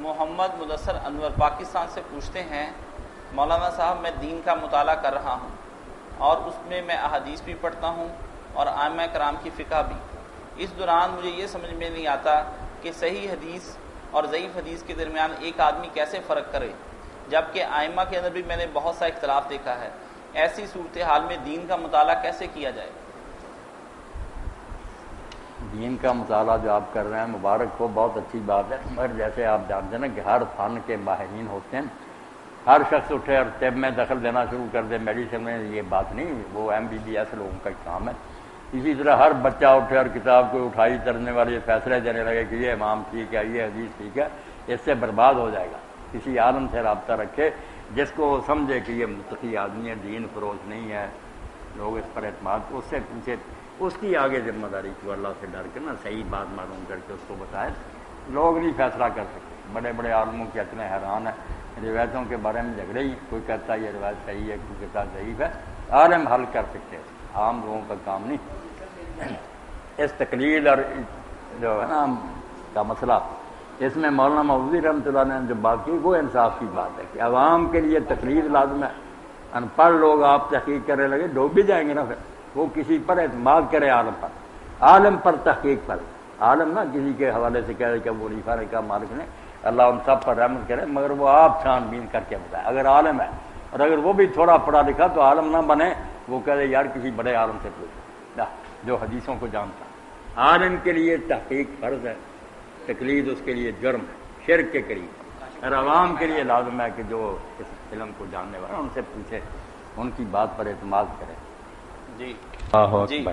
محمد مدثر انور پاکستان سے پوچھتے ہیں، مولانا صاحب میں دین کا مطالعہ کر رہا ہوں اور اس میں احادیث بھی پڑھتا ہوں اور ائمہ کرام کی فقہ بھی۔ اس دوران مجھے یہ سمجھ میں نہیں آتا کہ صحیح حدیث اور ضعیف حدیث کے درمیان ایک آدمی کیسے فرق کرے، جبکہ ائمہ کے اندر بھی میں نے بہت سا اختلاف دیکھا ہے۔ ایسی صورتحال میں دین کا مطالعہ کیسے کیا جائے؟ دین کا مطالعہ جو آپ کر رہے ہیں مبارک ہو، بہت اچھی بات ہے، مگر جیسے آپ جانتے ہیں نا کہ ہر فن کے ماہرین ہوتے ہیں، ہر شخص اٹھے اور طب میں دخل دینا شروع کر دے، میڈیسن میں، یہ بات نہیں، وہ MBBS لوگوں کا کام ہے۔ اسی طرح ہر بچہ اٹھے اور کتاب کو اٹھائی ترنے والے فیصلے دینے لگے کہ یہ امام ٹھیک ہے، یہ حدیث ٹھیک ہے، اس سے برباد ہو جائے گا۔ کسی عالم سے رابطہ رکھے جس کو وہ سمجھے کہ یہ متقی آدمی ہے، دین فروش نہیں ہے، لوگ اس پر اعتماد، اس سے پوچھے، اس کی آگے ذمہ داری کو اللہ سے ڈر کے نا صحیح بات معلوم کر کے اس کو بتائے۔ لوگ نہیں فیصلہ کر سکتے، بڑے بڑے عالموں کے اتنے حیران ہیں، روایتوں کے بارے میں جھگڑے ہی، کوئی کہتا ہے یہ روایت صحیح ہے، کوئی کہتا ہے ضعیف ہے، عالم حل کر سکتے ہیں، عام لوگوں کا کام نہیں۔ اس تقلید اور جو ہے نا کا مسئلہ، اس میں مولانا مودودی رحمۃ اللہ نے جو بات کی وہ انصاف کی بات ہے کہ عوام کے لیے تقلید لازم ہے۔ ان پڑھ لوگ آپ تحقیق کرنے لگے، ڈوب بھی جائیں گے نا، پھر وہ کسی پر اعتماد کرے، عالم پر تحقیق پر، عالم نہ کسی کے حوالے سے کہہ رہے کہ وہ منیفا نے کہا، مالک نے، اللہ ان سب پر رحمت کرے، مگر وہ آپ چھان بین کر کے بتائے۔ اگر عالم ہے اور اگر وہ بھی تھوڑا پڑھا لکھا تو عالم نہ بنے، وہ کہہ دے یار کسی بڑے عالم سے پوچھو جو حدیثوں کو جانتا۔ عالم کے لیے تحقیق فرض ہے، تقلید اس کے لیے جرم ہے، شرک کے قریب، اور عوام کے لیے لازم ہے کہ جو اس علم کو جاننے والے ان سے پوچھے، ان کی بات پر اعتماد کرے۔ جی اللہ جی اکبر۔